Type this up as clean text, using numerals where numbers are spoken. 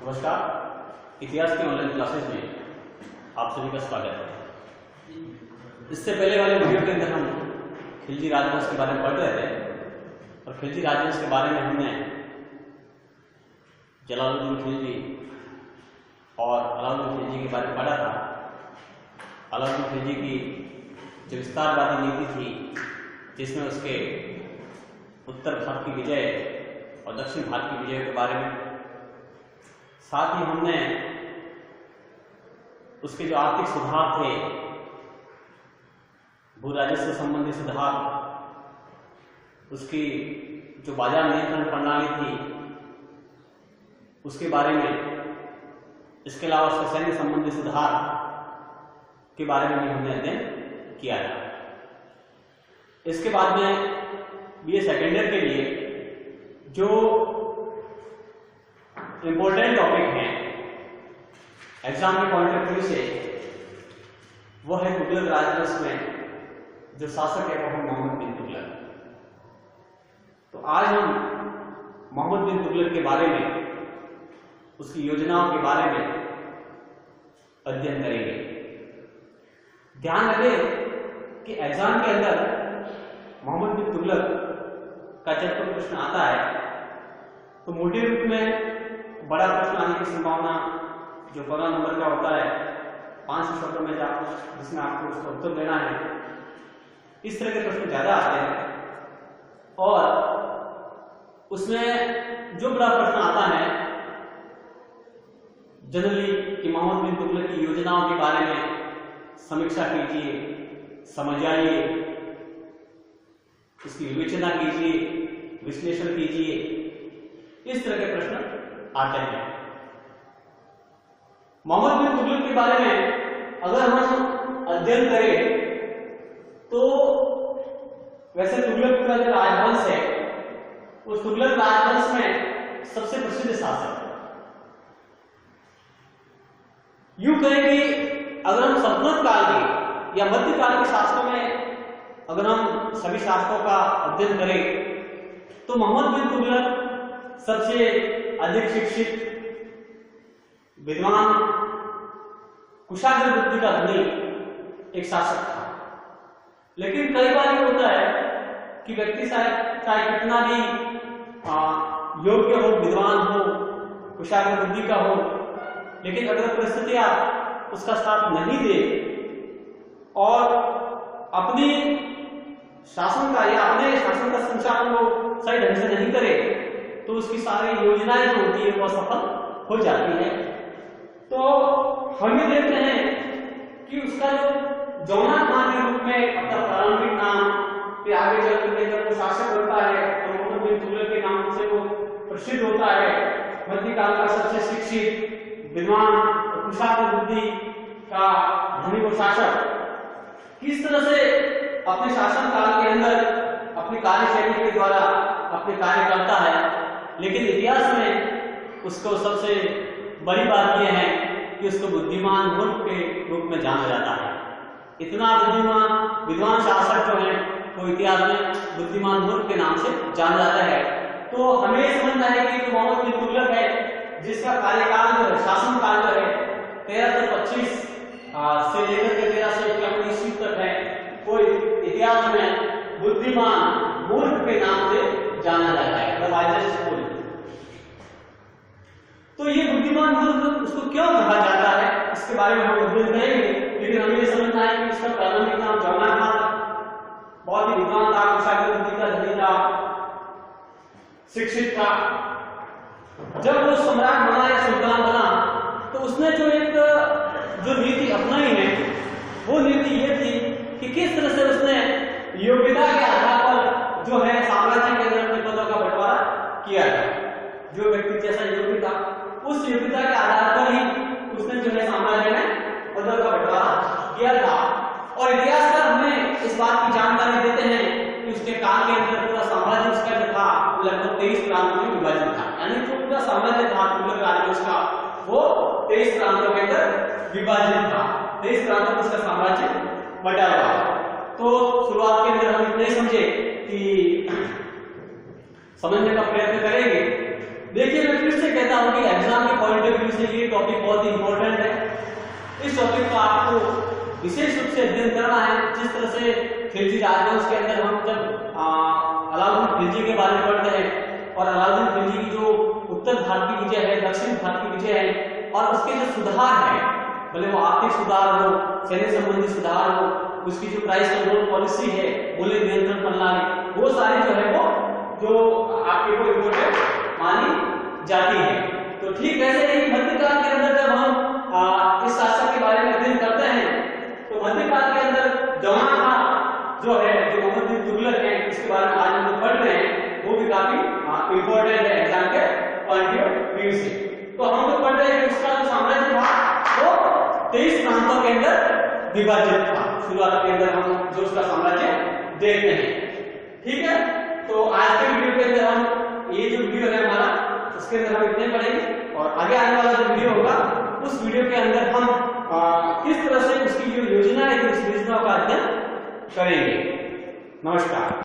नमस्कार। इतिहास की ऑनलाइन क्लासेज में आप सभी का स्वागत है। इससे पहले वाले वीडियो के अंदर हम खिलजी राजवंश के बारे में पढ़ रहे थे और खिलजी राजवंश के बारे में हमने जलालुद्दीन खिलजी और अलाउद्दीन खिलजी के बारे में पढ़ा था। अलाउद्दीन खिलजी की जो विस्तारवादी नीति थी, जिसमें उसके उत्तर भारत की विजय और दक्षिण भारत की विजय के बारे में, साथ ही हमने उसके जो आर्थिक सुधार थे, भू राजस्व संबंधी सुधार, उसकी जो बाजार नियंत्रण प्रणाली थी उसके बारे में, इसके अलावा उसके सैन्य संबंधी सुधार के बारे में भी हमने अध्ययन किया है। इसके बाद में बीए सेकेंड ईयर के लिए जो इंपॉर्टेंट टॉपिक है एग्जाम के पॉइंट ऑफ व्यू से, वो है तुगलक राजवंश में जो शासक है वो है मोहम्मद बिन तुगलक। तो आज हम मोहम्मद बिन तुगलक के बारे में, उसकी योजनाओं के बारे में अध्ययन करेंगे। ध्यान रखें कि एग्जाम के अंदर मोहम्मद बिन तुगलक का जब कोई प्रश्न आता है तो मोटे रूप में बड़ा प्रश्न आने की संभावना जो 15 नंबर का होता है, 5 शब्दों में जिसमें आपको उसका उत्तर देना है, इस तरह के प्रश्न ज्यादा आते हैं। और उसमें जो बड़ा प्रश्न आता है जनरली कि मोहम्मद बिन तुगलक की योजनाओं के बारे में समीक्षा कीजिए, समझाइए, इसकी विवेचना कीजिए, विश्लेषण कीजिए, इस तरह के प्रश्न आते हैं। मोहम्मद बिन तुगलक के बारे में अगर हम अध्ययन करें तो वैसे तुगलक का जो राजवंश है, उस तुगलक राजवंश में सबसे प्रसिद्ध शासक, यूं कहें कि अगर हम सल्तनत काल के या मध्यकाल के शासकों में अगर हम सभी शासकों का अध्ययन करें तो मोहम्मद बिन तुगलक सबसे अधिक शिक्षित, विद्वान, कुशाग्र बुद्धि का धनी एक शासक था। लेकिन कई बार ये होता है कि व्यक्ति चाहे कितना भी योग्य हो, विद्वान हो, कुशाग्र बुद्धि का हो, लेकिन अगर परिस्थितियां उसका साथ नहीं दे और अपनी शासन का या अपने शासन का संचालन को सही ढंग से नहीं करे तो उसकी सारी योजनाएं जो होती है वो सफल हो जाती है। तो हम ये देखते हैं कि उसका जो जौना खान के रूप में अपना प्रारंभिक नाम, फिर आगे चलकर जब वो शासक बनता है तो मोहम्मद बिन तुगलक के नाम से वो प्रसिद्ध होता है, मध्यकाल का सबसे शिक्षित, विद्वान और कुशाग्र बुद्धि का धनी वो शासक किस तरह से अपने शासन काल के अंदर अपनी कार्यशैली के द्वारा अपने कार्य करता है। लेकिन इतिहास में उसको सबसे बड़ी बात यह है कि उसको बुद्धिमान मूर्ख के रूप में जाना जाता है। इतना बुद्धिमान विद्वान शासक जो है वो इतिहास में बुद्धिमान मूर्ख के नाम से जाना जाता है। तो हमें समझना है कि मोहम्मद बिन तुगलक है जिसका कार्यकाल जो है, शासन काल जो है 1325 से लेकर के 1351 ईस्वी तक है, वो इतिहास में बुद्धिमान मूर्ख के नाम से जाना जाता है। तो ये बुद्धिमान मूर्ख उसको क्यों कहा जाता है, इसके बारे में हम अध्ययन करेंगे। लेकिन हमें ये समझना है कि उसका प्रारंभिक नाम जौना खान था, बहुत ही विद्वान था, कुशाग्र बुद्धि का धनी था, शिक्षित था। जब वो सम्राट बना या सुल्तान बना तो उसने जो नीति अपनाई है वो नीति ये थी कि किस तरह से उसने योग्यता के आधार पर जो है साम्राज्य के अंदर अपने पदों का बंटवारा किया था। जो व्यक्ति जैसा योग्य था उस योग्यता के आधार पर ही उसने जो है साम्राज्य में पदों का बंटवारा किया था। और इतिहासकार हमें इस बात की जानकारी देते हैं कि उसके काल के अंदर पूरा साम्राज्य उसका जो था लगभग 23 प्रांतों में विभाजित था। यानी जो पूरा साम्राज्य था तुगलक राजवंश का वो 23 प्रांतों के अंदर विभाजित था। 23 प्रांतों में उसका साम्राज्य बटा हुआ। तो शुरुआत के अंदर हम इतना ही समझे कि समझने का प्रयत्न करेंगे। देखिए मैं फिर से कहता हूं कि एग्जाम के पॉइंट ऑफ व्यू से ये टॉपिक बहुत ही इंपॉर्टेंट है। इस टॉपिक को आपको विशेष रूप से अध्ययन करना है। जिस तरह से खिलजी राजवंश के अंदर हम जब अलाउद्दीन खिलजी के बारे में पढ़ते हैं और अलाउद्दीन खिलजी की जो उत्तर भारत की विजय है, दक्षिण भारत की विजय है और उसके जो सुधार है, भले वो आर्थिक सुधार हो, सैन्य संबंधी सुधार हो, उसकी जो प्राइस कंट्रोल पॉलिसी है, मूल्य नियंत्रण प्रणाली, वो सारी जो है वो जो आपके को इम्पोर्टेंट मानी जाती है। तो ठीक वैसे ही मध्यकाल के अंदर जब हम इस शासक के बारे में अध्ययन करते हैं तो मध्यकाल के अंदर जहां जो है जो मोहम्मद बिन तुगलक है, इसके बारे में आज हम पढ़ रहे हैं, वो भी काफी इम्पोर्टेंट है एग्जाम के पॉइंट ऑफ व्यू से। तो हम जो पढ़ रहे हैं उसका जो साम्राज्य था वो 23 प्रांतों के अंदर विभाजित था। शुरुआत के अंदर हम जो उसका साम्राज्य देखते हैं, ठीक है। तो आज के वीडियो के अंदर हम ये जो वीडियो है हमारा, उसके अंदर हम इतने पढ़ेंगे और आगे आने वाला जो वीडियो होगा उस वीडियो के अंदर हम किस तरह से उसकी जो योजना है, उस योजना का अध्ययन करेंगे। नमस्कार।